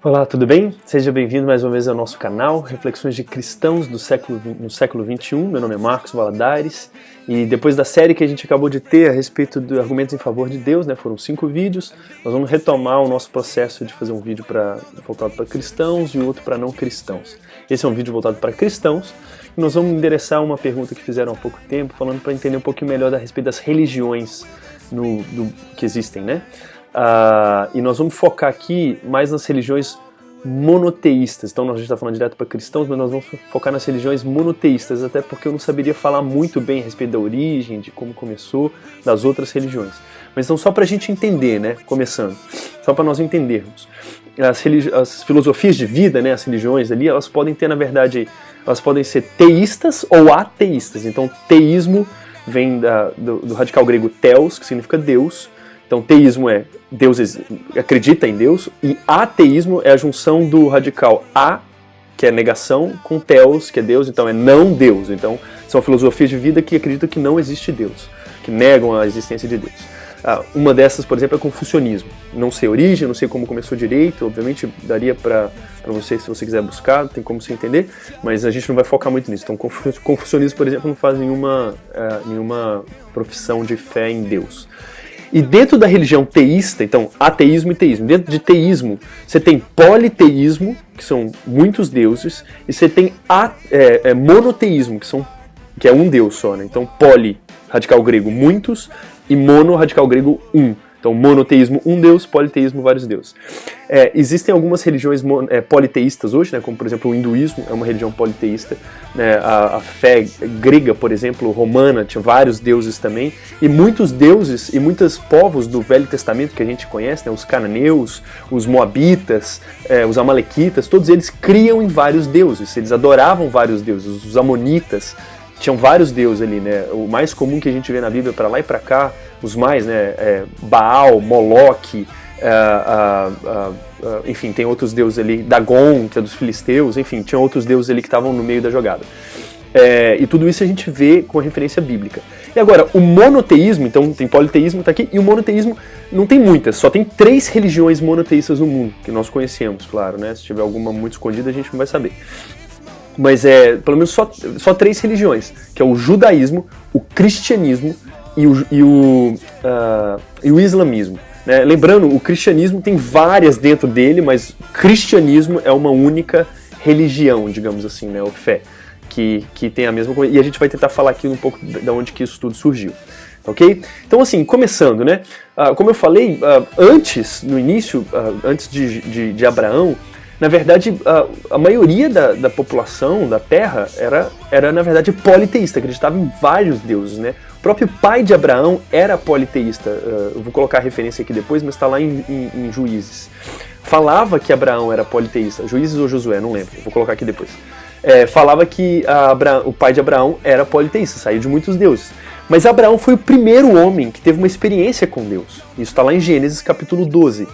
Olá, tudo bem? Seja bem-vindo mais uma vez ao nosso canal, Reflexões de Cristãos no século XXI. Meu nome é Marcos Valadares e depois da série que a gente acabou de ter a respeito de argumentos em favor de Deus, foram 5 vídeos, nós vamos retomar o nosso processo de fazer um vídeo voltado para cristãos e outro para não cristãos. Esse é um vídeo voltado para cristãos e nós vamos endereçar uma pergunta que fizeram há pouco tempo, falando para entender um pouquinho melhor a respeito das religiões que existem, e nós vamos focar aqui mais nas religiões monoteístas. Então a gente está falando direto para cristãos, mas nós vamos focar nas religiões monoteístas, até porque eu não saberia falar muito bem a respeito da origem, de como começou, das outras religiões. Mas então só para a gente entender, começando, só para nós entendermos. As filosofias de vida, as religiões ali, elas podem ter, na verdade, elas podem ser teístas ou ateístas. Então teísmo vem do radical grego theos, que significa Deus. Então teísmo é Deus acredita em Deus, e ateísmo é a junção do radical a, que é negação, com theos, que é Deus, então é não Deus. Então são filosofias de vida que acreditam que não existe Deus, que negam a existência de Deus. Uma dessas, por exemplo, é confucionismo. Não sei a origem, não sei como começou direito, obviamente daria para você, se você quiser buscar, tem como você entender, mas a gente não vai focar muito nisso. Então confucionismo, por exemplo, não faz nenhuma profissão de fé em Deus. E dentro da religião teísta, então ateísmo e teísmo, dentro de teísmo você tem politeísmo, que são muitos deuses, e você tem monoteísmo, que é um deus só. Então poli, radical grego, muitos, e mono, radical grego, um. Então monoteísmo, um deus, politeísmo, vários deuses. Existem algumas religiões politeístas hoje, como por exemplo o hinduísmo é uma religião politeísta. A fé grega, por exemplo, romana, tinha vários deuses também. E muitos deuses e muitos povos do Velho Testamento que a gente conhece, os cananeus, os moabitas, os amalequitas, todos eles criam em vários deuses. Eles adoravam vários deuses. Os amonitas tinham vários deuses ali, O mais comum que a gente vê na Bíblia para lá e para cá, os mais, Baal, Moloque, enfim, tem outros deuses ali, Dagon, que é dos filisteus, enfim, tinha outros deuses ali que estavam no meio da jogada. E tudo isso a gente vê com referência bíblica. E agora, o monoteísmo, então tem politeísmo, tá aqui, e o monoteísmo não tem muitas, só tem 3 religiões monoteístas no mundo, que nós conhecemos, claro, Se tiver alguma muito escondida a gente não vai saber. Mas pelo menos só 3 religiões, que é o judaísmo, o cristianismo e o islamismo. Lembrando, o cristianismo tem várias dentro dele, mas o cristianismo é uma única religião, digamos assim, ou fé, que tem a mesma coisa. E a gente vai tentar falar aqui um pouco de onde que isso tudo surgiu. Ok? Então assim, começando, como eu falei, no início, antes de Abraão, na verdade, a maioria da população da Terra era, na verdade, politeísta, acreditava em vários deuses, O próprio pai de Abraão era politeísta, eu vou colocar a referência aqui depois, mas está lá em Juízes. Falava que Abraão era politeísta, Juízes ou Josué, não lembro, vou colocar aqui depois. Falava que o pai de Abraão era politeísta, saiu de muitos deuses. Mas Abraão foi o primeiro homem que teve uma experiência com Deus, isso está lá em Gênesis capítulo 12.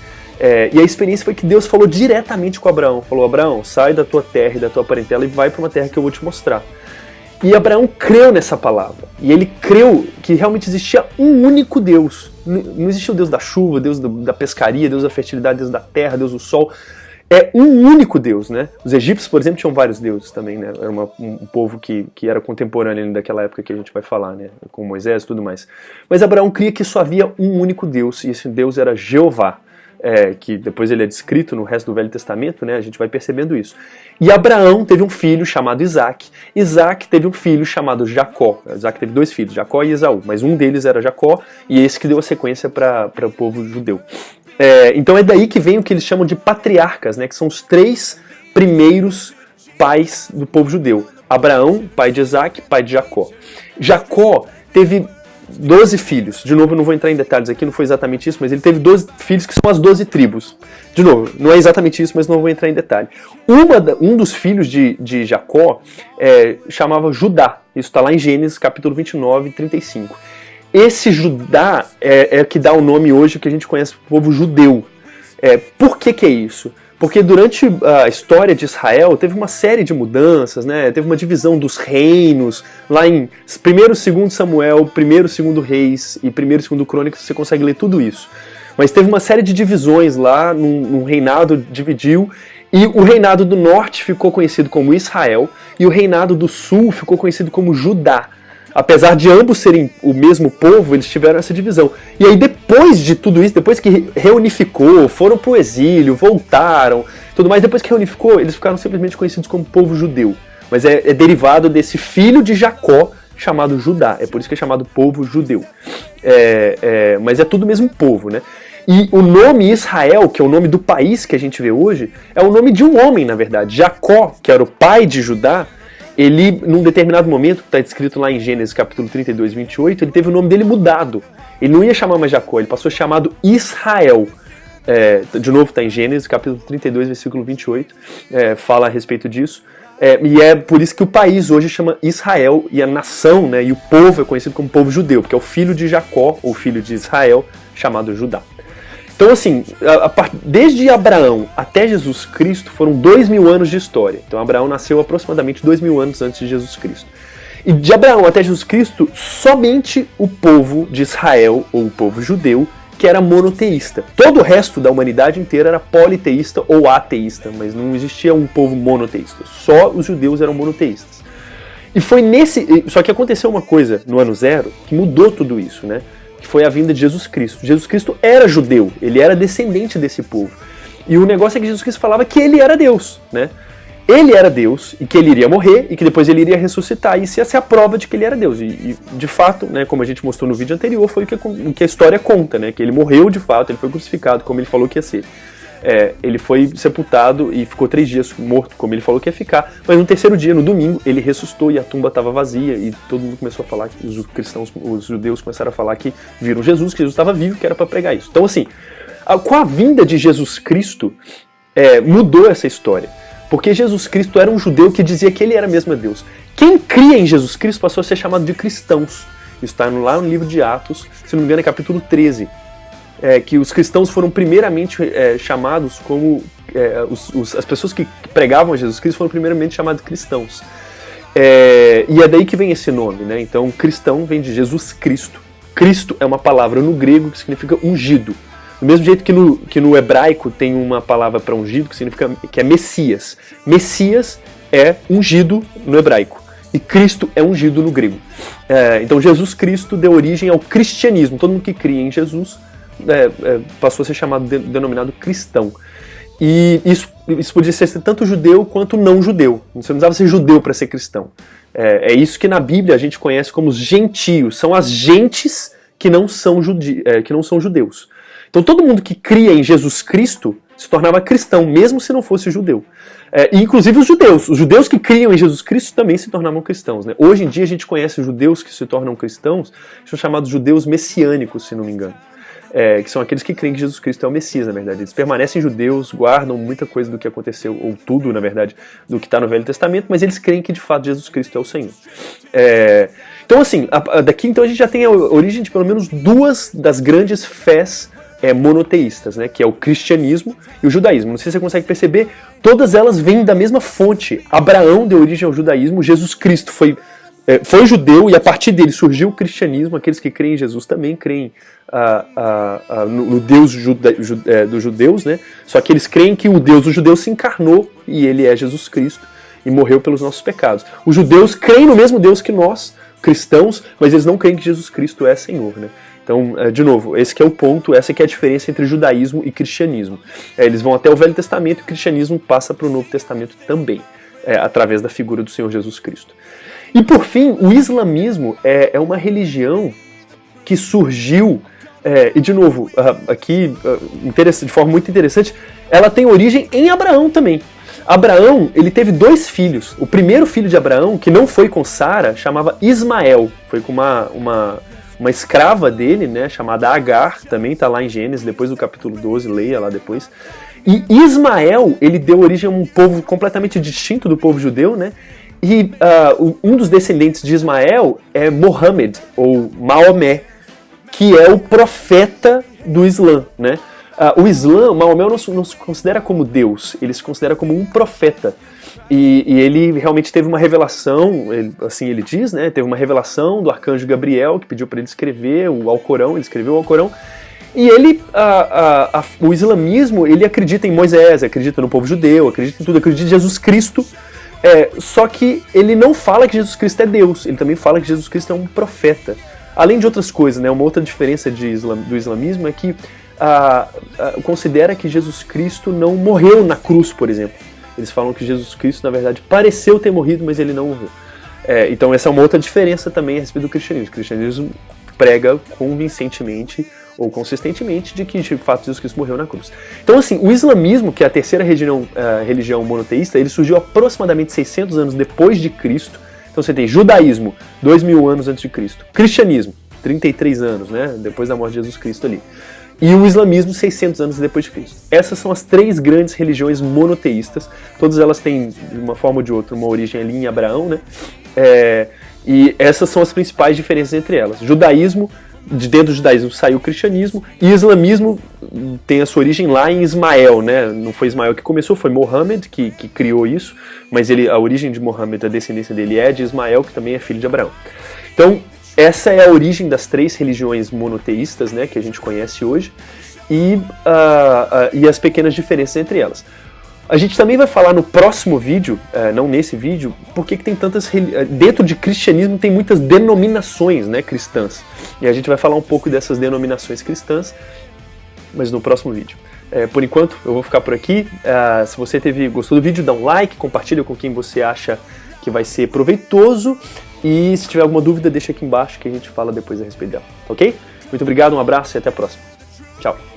E a experiência foi que Deus falou diretamente com Abraão. Falou, Abraão, sai da tua terra e da tua parentela e vai para uma terra que eu vou te mostrar. E Abraão creu nessa palavra. E ele creu que realmente existia um único Deus. Não existia o Deus da chuva, Deus da pescaria, Deus da fertilidade, Deus da terra, Deus do sol. É um único Deus, Os egípcios, por exemplo, tinham vários deuses também, Era um povo que era contemporâneo daquela época que a gente vai falar, Com Moisés e tudo mais. Mas Abraão cria que só havia um único Deus, e esse Deus era Jeová. Que depois ele é descrito no resto do Velho Testamento, a gente vai percebendo isso. E Abraão teve um filho chamado Isaac. Isaac teve um filho chamado Jacó. Isaac teve 2 filhos, Jacó e Esaú, mas um deles era Jacó, e esse que deu a sequência para o povo judeu. Então é daí que vem o que eles chamam de patriarcas, que são os 3 primeiros pais do povo judeu. Abraão, pai de Isaac, pai de Jacó. Jacó teve 12 filhos. De novo, eu não vou entrar em detalhes aqui, não foi exatamente isso, mas ele teve 12 filhos que são as 12 tribos. De novo, não é exatamente isso, mas não vou entrar em detalhe. Um dos filhos de Jacó chamava Judá. Isso está lá em Gênesis, capítulo 29, 35. Esse Judá é que dá o nome hoje que a gente conhece como povo judeu. Por que é isso? Porque durante a história de Israel teve uma série de mudanças, Teve uma divisão dos reinos, lá em 1º e 2º Samuel, 1º e 2º Reis e 1º e 2º Crônicas, você consegue ler tudo isso. mas teve uma série de divisões lá, num reinado dividiu, e o reinado do norte ficou conhecido como Israel, e o reinado do sul ficou conhecido como Judá. Apesar de ambos serem o mesmo povo, eles tiveram essa divisão. E aí depois de tudo isso, depois que reunificou, foram pro exílio, voltaram, tudo mais, depois que reunificou, eles ficaram simplesmente conhecidos como povo judeu. Mas é derivado desse filho de Jacó, chamado Judá. É por isso que é chamado povo judeu. Mas é tudo o mesmo povo, né? E o nome Israel, que é o nome do país que a gente vê hoje, é o nome de um homem, na verdade. Jacó, que era o pai de Judá, ele, num determinado momento, que está escrito lá em Gênesis capítulo 32, 28, ele teve o nome dele mudado. Ele não ia chamar mais Jacó, ele passou a ser chamado Israel. De novo, está em Gênesis capítulo 32, versículo 28, fala a respeito disso. E é por isso que o país hoje chama Israel, e a nação, né, e o povo é conhecido como povo judeu, porque é o filho de Jacó, ou filho de Israel, chamado Judá. Então, assim, desde Abraão até Jesus Cristo foram 2000 anos de história. Então, Abraão nasceu aproximadamente 2000 anos antes de Jesus Cristo. E de Abraão até Jesus Cristo, somente o povo de Israel, ou o povo judeu, que era monoteísta. Todo o resto da humanidade inteira era politeísta ou ateísta, mas não existia um povo monoteísta. Só os judeus eram monoteístas. E foi só que aconteceu uma coisa no ano zero que mudou tudo isso, né? Que foi a vinda de Jesus Cristo. Jesus Cristo era judeu, ele era descendente desse povo. E o negócio é que Jesus Cristo falava que ele era Deus, né? Ele era Deus, e que ele iria morrer, e que depois ele iria ressuscitar, e isso ia ser a prova de que ele era Deus. E de fato, né, como a gente mostrou no vídeo anterior, foi o que a história conta, né? Que ele morreu de fato, ele foi crucificado, como ele falou que ia ser. Ele foi sepultado e ficou 3 dias morto, como ele falou que ia ficar, mas no terceiro dia, no domingo, ele ressuscitou e a tumba estava vazia, e todo mundo começou a falar, os judeus começaram a falar que viram Jesus, que Jesus estava vivo, que era para pregar isso. Então, assim, com a vinda de Jesus Cristo, mudou essa história, porque Jesus Cristo era um judeu que dizia que ele era mesmo Deus. Quem cria em Jesus Cristo passou a ser chamado de cristãos. Isso está lá no livro de Atos, se não me engano é capítulo 13. Que os cristãos foram primeiramente chamados como... as pessoas que pregavam a Jesus Cristo foram primeiramente chamados de cristãos. E é daí que vem esse nome, né? Então, cristão vem de Jesus Cristo. Cristo é uma palavra no grego que significa ungido. Do mesmo jeito que no hebraico tem uma palavra para ungido que é Messias. Messias é ungido no hebraico. E Cristo é ungido no grego. Então, Jesus Cristo deu origem ao cristianismo. Todo mundo que cria em Jesus passou a ser denominado cristão. E isso podia ser tanto judeu quanto não judeu. Você não precisava ser judeu para ser cristão. É isso que na Bíblia a gente conhece como os gentios. São as gentes que não são judeus. Então todo mundo que cria em Jesus Cristo se tornava cristão, mesmo se não fosse judeu. E inclusive os judeus que criam em Jesus Cristo também se tornavam cristãos, né? Hoje em dia a gente conhece judeus que se tornam cristãos, são chamados judeus messiânicos, se não me engano. Que são aqueles que creem que Jesus Cristo é o Messias, na verdade. Eles permanecem judeus, guardam muita coisa do que aconteceu, ou tudo, na verdade, do que está no Velho Testamento, mas eles creem que, de fato, Jesus Cristo é o Senhor. Então, assim, daqui então a gente já tem a origem de pelo menos 2 das grandes fés monoteístas, né, que é o cristianismo e o judaísmo. Não sei se você consegue perceber, todas elas vêm da mesma fonte. Abraão deu origem ao judaísmo, Jesus Cristo foi judeu e a partir dele surgiu o cristianismo. Aqueles que creem em Jesus também creem no Deus dos judeus, né? Só que eles creem que o Deus dos judeus se encarnou e ele é Jesus Cristo e morreu pelos nossos pecados. Os judeus creem no mesmo Deus que nós, cristãos, mas eles não creem que Jesus Cristo é Senhor, né? Então, de novo, esse que é o ponto, essa que é a diferença entre judaísmo e cristianismo. Eles vão até o Velho Testamento e o cristianismo passa para o Novo Testamento também, através da figura do Senhor Jesus Cristo. E por fim, o islamismo é uma religião que surgiu, e de novo, aqui, de forma muito interessante, ela tem origem em Abraão também. Abraão, ele teve 2 filhos. O primeiro filho de Abraão, que não foi com Sara, chamava Ismael. Foi com uma escrava dele, né, chamada Agar, também está lá em Gênesis, depois do capítulo 12, leia lá depois. E Ismael, ele deu origem a um povo completamente distinto do povo judeu, né? E um dos descendentes de Ismael é Mohammed, ou Maomé, que é o profeta do Islã, né? O Islã, Maomé não se considera como Deus, ele se considera como um profeta. E ele realmente teve uma revelação, assim ele diz, né? Teve uma revelação do arcanjo Gabriel, que pediu para ele escrever o Alcorão, ele escreveu o Alcorão. E ele, o islamismo, ele acredita em Moisés, acredita no povo judeu, acredita em tudo, acredita em Jesus Cristo, só que ele não fala que Jesus Cristo é Deus, ele também fala que Jesus Cristo é um profeta. Além de outras coisas, né, uma outra diferença do islamismo é que considera que Jesus Cristo não morreu na cruz, por exemplo. Eles falam que Jesus Cristo, na verdade, pareceu ter morrido, mas ele não morreu. Então essa é uma outra diferença também a respeito do cristianismo. O cristianismo prega convincentemente ou consistentemente de que, de fato, Jesus Cristo morreu na cruz. Então, assim, o islamismo, que é a terceira religião monoteísta, ele surgiu aproximadamente 600 anos depois de Cristo. Então você tem judaísmo, 2000 anos antes de Cristo. Cristianismo, 33 anos, né, depois da morte de Jesus Cristo ali. E o islamismo, 600 anos depois de Cristo. Essas são as três grandes religiões monoteístas. Todas elas têm, de uma forma ou de outra, uma origem ali em Abraão, né? E essas são as principais diferenças entre elas. Judaísmo, de dentro do judaísmo saiu o cristianismo, e islamismo tem a sua origem lá em Ismael, né? Não foi Ismael que começou, foi Mohammed que criou isso, mas a origem de Mohammed, a descendência dele é de Ismael, que também é filho de Abraão. Então, essa é a origem das três religiões monoteístas, né, que a gente conhece hoje, e as pequenas diferenças entre elas. A gente também vai falar no próximo vídeo, não nesse vídeo, porque que tem tantas... Dentro de cristianismo tem muitas denominações, né, cristãs. E a gente vai falar um pouco dessas denominações cristãs, mas no próximo vídeo. Por enquanto, eu vou ficar por aqui. Se você gostou do vídeo, dá um like, compartilha com quem você acha que vai ser proveitoso. E se tiver alguma dúvida, deixa aqui embaixo que a gente fala depois a respeito dela, ok? Muito obrigado, um abraço e até a próxima. Tchau.